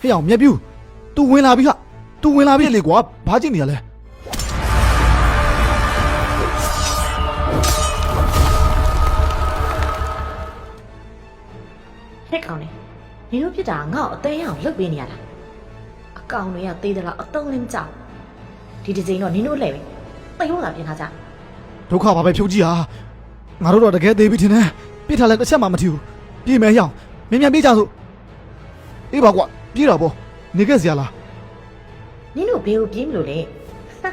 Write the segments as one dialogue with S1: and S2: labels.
S1: ဟေ့အောင်မြက်ပြူ तू ဝင်လာပြီဟာ तू ဝင်လာပြီလေကွာဘာကြည့်နေရလဲ
S2: ဟဲ့ကောင်လေနင်တို့ပြစ်တာငါ့ကိုအသေးအောင်လှုပ်ပေးနေရတာအကောင်တွေကသေးတယ်လားအတုံးလည်းမကြောက်ဒီဒီဇိန်တော့နင်တို့လှည့်ပဲတိတ်လို့လာပြင်ထားကြ
S1: ဒုက္ခပါပဲဖြုတ်ကြီးဟာငါတို့တော့တကယ်သေးပြီထင်တယ်ပြစ်ထားလဲတစ်ချက်မှမထီဘူးပြေးမယ်ဟေ့အောင်မြင်မြန်ပြေးကြစို့အေးပါကွာပြေးတာပေါ့နေခဲ့စရာလား
S2: နင်တို့ဘယ်ကိုပြေးမလို့လဲဟာ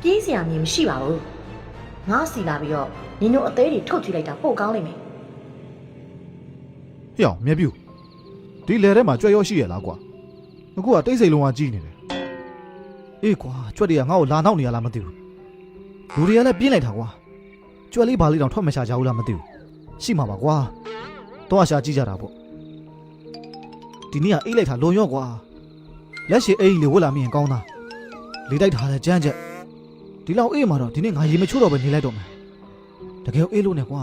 S2: ပြေးစရာမြင်မရှိပါဘူးငါစီလာပြီးတော့နင်တို့အသေးတွေထုတ်ကြည့်လိုက်တာပို့ကောင်းလိမ့်မယ်
S1: ဟေ့အောင်မြက်ပြူဒီလေထဲမှာကြွက်ရောရှိရလားကွာအခုကတိတ်စိတ်လုံးကကြီးနေတယ်အေးကွာကြွက်တွေကငါ့ကိုလာနောက်နေရလားမသိဘူးလူတွေကလည်းပြင်းလိုက်တာကွာကြွက်လေးဘာလေးတောင်ထွက်မရှာကြဘူးလားမသိဘူးရှိမှာပါကွာတော့ရှာကြည့်ကြတာပေါ့ဒီနေ့ကအေးလိုက်တာလွန်ရော့ကွာလက်ရှိအိမ်လေးဝတ်လာမြင်ကောင်းတာလေတိုက်ထားတဲ့ကြမ်းချက်ဒီလောက်အေးမှာတော့ဒီနေ့ငါရေမချိုးတော့ပဲနေလိုက်တော့မယ်တကယ်အေးလို့နဲ့ကွာ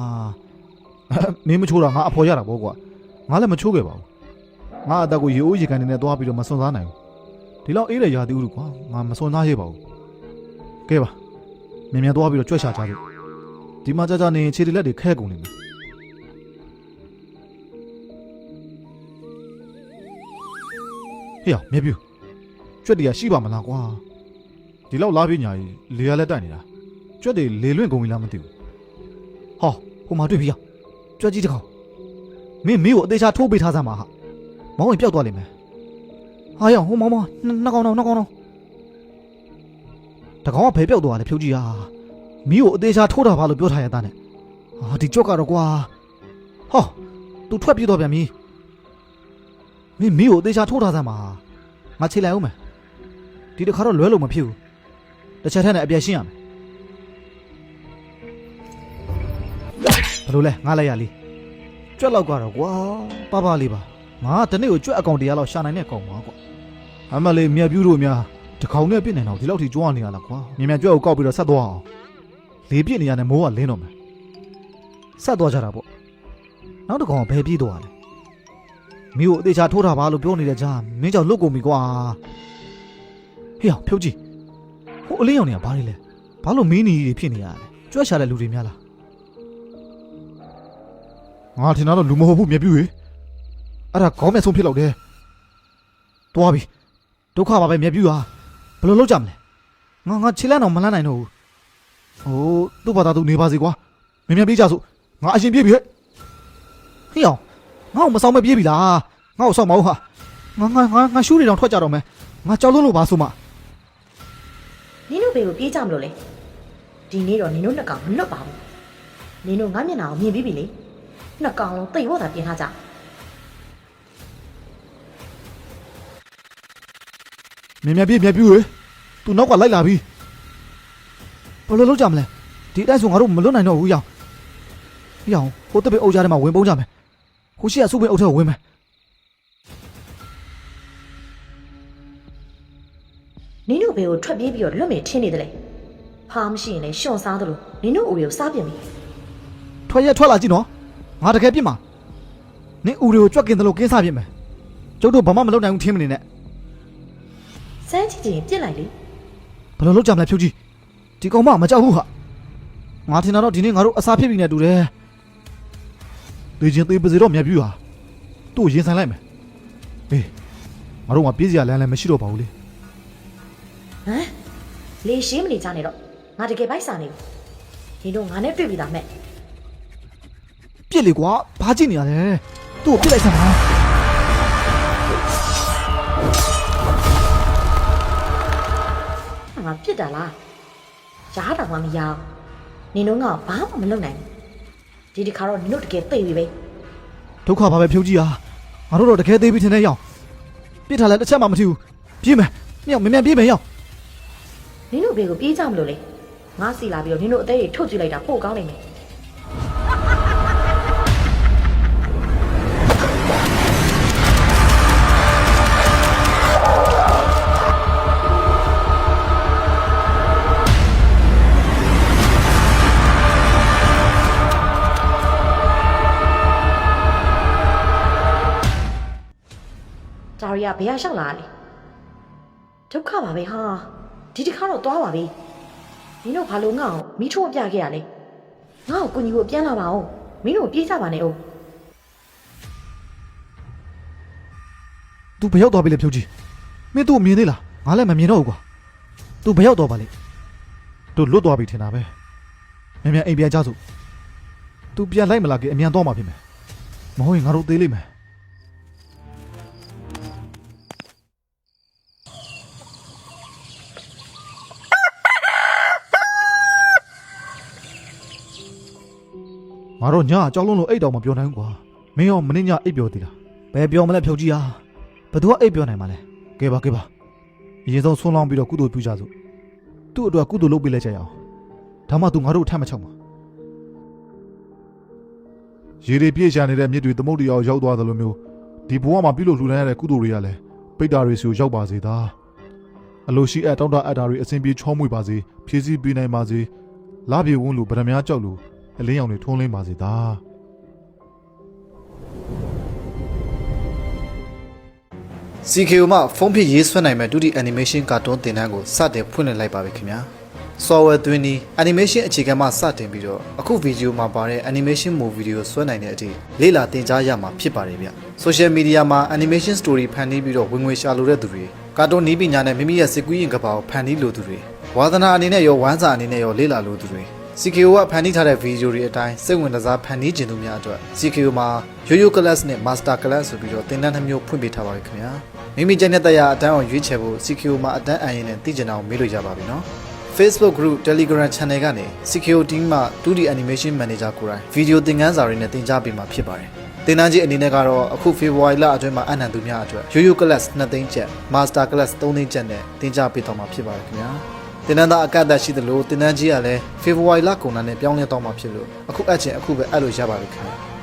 S1: မင်းမချိုးတာငါအဖော်ရတာပေါ့ကွာငါလည်းမချိုးခဲ့ပါဘူးငါအသက်ကိုရေအိုးရေကန်နေနဲ့သွားပြီးတော့မစွန့်စားနိုင်ဘူးဒီလောက်အေးတဲ့ရာသီဥတုကွာငါမစွန့်စားရပါဘူးကဲပါမြန်မြန်သွားပြီးတော့ကြွက်ရှာကြလို့ဒီမှာကြာကြာနေခြေတွေလက်တွေခဲကုန်နေမယ်ဟေ့အောင်မြက်ပြူကြွက်တွေကရှိပါမလားကွာဒီလောက်လားပြညာကြီးလေရလက်တက်နေတာကြွက်တွေလေလွင့်ကုန်ပြီလားမသိဘူးဟောဟိုမှာတွေ့ပြီရောက်ကြွက်ကြီးတစ်ကောင်မင်းကိုအသေးချာထိုးပေးထားစမ်းပါဟာမောင်းဝင်ပျောက်သွားလိမ့်မယ်ဟာရောက်ဟိုမောင်းနှစ်ကောင်တော့တကောင်ကဘယ်ပျောက်သွားလဲဖြုတ်ကြီးဟာမင်းကိုအသေးချာထိုးတာပါလို့ပြောထားရတာနဲ့ဟာဒီကြွက်ကတော့ကွာဟော तू ထွက်ပြေးတော့ပြန်ပြီမင်းကိုအသေးချာထိုးထားစမ်းပါငါခြေလိုက်အောင်မယ်ဒီတစ်ခါတော့လွဲလို့မဖြစ်ဘူးတစ်ချက်ထက်နဲ့အပြည့်ရှင်းရမယ်ဘယ်လိုလဲငါလိုက်ရလေးကြွက်လောက်ကတော့ကွာပါလေးပါငါတနေ့ကိုကြွက်အကောင်တရားလောက်ရှာနိုင်တဲ့ကောင်ပါကွာအမလေးမြက်ပြူးတို့များတကောင်နဲ့ပြစ်နေတော့ဒီလောက်ထိကြွားနေရလားကွာမြင်မြန်ကြွက်ကိုကောက်ပြီးတော့ဆက်သွားအောင်လေးပြစ်နေရတဲ့မိုးကလင်းတော့မယ်ဆက်သွားကြတာပေါ့နောက်တစ်ကောင်ကဘယ်ပြေးသွားလဲမင်းကိုအသေးချာထိုးတာပါလို့ပြောနေတဲ့ကြားမင်းကြောင့်လွတ်ကုန်ပြီကွာဟေ့အောင်ဖြုတ်ကြည့်ဟိုအလင်းရောင်တွေကဘာတွေလဲဘာလို့မင်းနီကြီးတွေဖြစ်နေရလဲကြွက်ရှာတဲ့လူတွေများလားငါထင်တော့လူမဟုတ်ဘူးမြက်ပြူရေအဲ့ဒါခေါင်းမဲ့ဆုံးဖြစ်တော့တယ်တွားပြီဒုက္ခပါပဲမြက်ပြူဟာဘယ်လိုလုပ်ကြမလဲငါခြေလန်းတော့မလန်းနိုင်တော့ဘူးဟိုသူ့ဘာသာသူနေပါစေကွာမြင်ပြေးကြစို့ငါအရင်ပြေးပြီဟဲ့ဟေ့အောင်ငါ့ကိုမဆောင်မပြေးပြီလားငါ့ကိုဆောက်မအောင်ဟာငါရှူးတွေတောင်ထွက်ကြတော့မယ်ငါကြောက်လို့ပါဆိုမှ
S2: နင်တို့ဘယ်ကိုပြေးကြမလို့လဲဒီနေ့တော့နင်တို့နှစ်ကောင်မလွတ်ပါဘူးနင်တို့ငါမျက်နှာကိုမြင်ပြီးပြီလေနှစ်ကောင်လုံးတိတ်ဝတ်တာပြင်ထားကြ
S1: မြင်ပြေးမြက်ပြူရေသူနောက်ကလိုက်လာပြီဘယ်လိုလုပ်ကြမလဲဒီအတိုင်းဆိုငါတို့မလွတ်နိုင်တော့ဘူးရောင်ဟိုတပိအုပ်ကြားထဲမှာဝင်ပုံးကြမယ်ဟိုရှိကစုပင်အုပ်ထဲကိုဝင်မယ်
S2: နင်တို့ဘယ်ကိုထွက်ပြေးပြီးတော့လွတ်မယ်ထင်နေတယ်လေဖားမရှိရင်လည်းရှွန်စားသလိုနင်တို့ဦးတွေကိုစားပြင်ပြီ
S1: ထွက်လာကြည့်နော်ငါတကယ်ပြစ်မှာနင်ဦးတွေကိုကြွက်ကင်တယ်လို့ကင်းစားပြစ်မယ်ကျုပ်တို့ဘာမှမလုပ်နိုင်ဘူးထင်းမနေနဲ့
S2: စမ်းကြည့်ကြည့်ပြစ်လိုက်လေ
S1: ဘယ်လိုလုပ်ကြမလဲဖြုတ်ကြီးဒီကောင်မမကြောက်ဘူးဟာငါထင်တော့ဒီနေ့ငါတို့အစားဖြစ်ပြီနဲ့တူတယ်သေချင်းသေးပါစေတော့မြတ်ပြူဟာသူ့ရင်ဆိုင်လိုက်မယ်အေးငါတို့ကပြေးစရာလမ်းလည်းမရှိတော့ပါဘူးလေ
S2: ဟမ်လေရှင်းမနေကြနဲ့တော့ငါတကယ်ပိုက်စာနေပြီနင်တို့ငါနဲ့တွေ့ပြီသားမဲ့
S1: ပြစ်လေကွာဘာကြည့်နေရလဲသူ့ကိုပြစ်လိုက်စမ်းပါ
S2: ငါပြစ်တာလားရားတာမှမရအောင်နင်တို့ကဘာမှမလုပ်နိုင်ဘူးဒီတစ်ခါတော့နင်တို့တကယ်သိပြီပဲ
S1: ဒုက္ခပါပဲဖြုတ်ကြီးဟာငါတို့တော့တကယ်သေးပြီထင်တဲ့ရောက်ပြစ်ထားလဲတစ်ချက်မှမထီဘူးပြေးမယ်မြောက်မြန်ပြေးမယ်ရောက်
S2: နင်တို့ဘယ်ကိုပြေးကြမလို့လဲငါစီလာပြီးတော့နင်တို့အသေးတွေထုတ်ကြည့်လိုက်တာပို့ကောင်းနိုင်မယ် ဒါရီယာ တွေကဘယ်ရလျှောက်လာလဲဒုက္ခပါပဲဟာဒီတစ်ခါတော့သွားပါပြီနင်တို့ဘာလို့ငါ့ကိုမိထိုးပြခဲ့ရလဲငါ့ကိုကိုကြီးကိုပြန်လာပါအောင်မင်းတို့ပြေးကြပါနဲ့အောင်
S1: तू ဘယ်ရောက်သွားပြီလဲဖြုတ်ကြီးမင်းသူ့မြင်သေးလားငါလည်းမမြင်တော့ဘူးကွာ तू ဘယ်ရောက်သွားပါလဲတို့လွတ်သွားပြီထင်တာပဲမြန်မြန်အိမ်ပြန်ကြစို့ तू ပြန်လိုက်မလားကအမြန်သွားမှာဖြစ်မယ်မဟုတ်ရင်ငါတို့သေးလိမ့်မယ်ငါတို့ညအကြောက်လုံးလို့အိတ်တောင်မပြောနိုင်ဘူးကွာမင်းရောမင်းညအိတ်ပြောသေးလားဘယ်ပြောမလဲဖြုတ်ကြီးဟာဘယ်သူကအိတ်ပြောနိုင်မှာလဲကဲပါအရင်ဆုံးဆွန်းလောင်းပြီးတော့ကုသိုလ်ပြုကြစို့သူ့အတွက်ကုသိုလ်လုပ်ပေးလိုက်ကြရအောင်ဒါမှ तू ငါတို့ထမ်းမချောက်မှာရေတွေပြည့်ချနေတဲ့မြစ်တွေသမုတ်တရားရောက်သွားတယ်လို့မျိုးဒီဘဝမှာပြုလို့လှူဒန်းရတဲ့ကုသိုလ်တွေကလည်းပိတ္တာတွေစီကိုရောက်ပါစေသာအလိုရှိတောင်းတအပ်တာတွေအစဉ်ပြေချောမွေ့ပါစေဖြည့်ဆည်းပေးနိုင်ပါစေလာပြေဝန်းလိုဗရမ ्या ကြောက်လို့အလင်းရောင်တွေထွန်းလင်းပါစေသာCKO မှာဖုန်းဖြစ်ရေးဆွဲနိုင်မဲ့ဒုတိယ animation ကာတွန်းသင်တန်းကိုစတင်ဖွင့်လှစ်လိုက်ပါပြီခင်ဗျာ software သွင်းပြီး animation အခြေခံမှစတင်ပြီးတော့အခု video မှာပါတဲ့ animation movie တွေကိုဆွဲနိုင်တဲ့အထိလေ့လာသင်ကြားရမှာဖြစ်ပါတယ်ဗျ social media မှာ animation story ဖန်တီးပြီးတော့ဝင်ငွေရှာလိုတဲ့သူတွေကာတွန်းနည်းပညာနဲ့မိမိရဲ့စိတ်ကူးရင်ကဘာကိုဖန်တီးလိုသူတွေဝါသနာအနေနဲ့ရောဝမ်းစာအနေနဲ့ရောလေ့လာလိုသူတွေ CKO ကဖန်တီးထားတဲ့ video တွေအတိုင်းစိတ်ဝင်စားဖန်တီးခြင်းသူများအတွက် CKO မှာ Yo-Yo class နဲ့ Master class ဆိုပြီးတော့သင်တန်းတစ်မျိုးဖွင့်ပေးထားပါပြီခင်ဗျာမိမိကျန်တဲ့တရားအတန်းအောင်ရွေးချယ်ဖို့ CKO မှာအတန်းအရင်နဲ့သိကျင်အောင်မေးလို့ရပါပြီနော် Facebook group Telegram channel ကနေ CKO team မှာ 2D animation manager ကိုယ်တိုင် video သင်ခန်းစာတွေနဲ့သင်ကြားပေးမှာဖြစ်ပါတယ်သင်တန်းကြီးအနေနဲ့ကတော့အခု February လအတွင်းမှာအနံသူများအတွက် Yo-Yo class 2သိန်းကျပ် Master class 3သိန်းကျပ်နဲ့သင်ကြားပေးတော့မှာဖြစ်ပါတယ်ခင်ဗျာသင်တန်းသားအကန့်အသတ်ရှိသလိုသင်တန်းကြီးကလည်း February လကုန်တာနဲ့ပြောင်းလဲတော့မှာဖြစ်လို့အခုအပ်ချင်အခုပဲအပ်လို့ရပါပြီခင်ဗျာ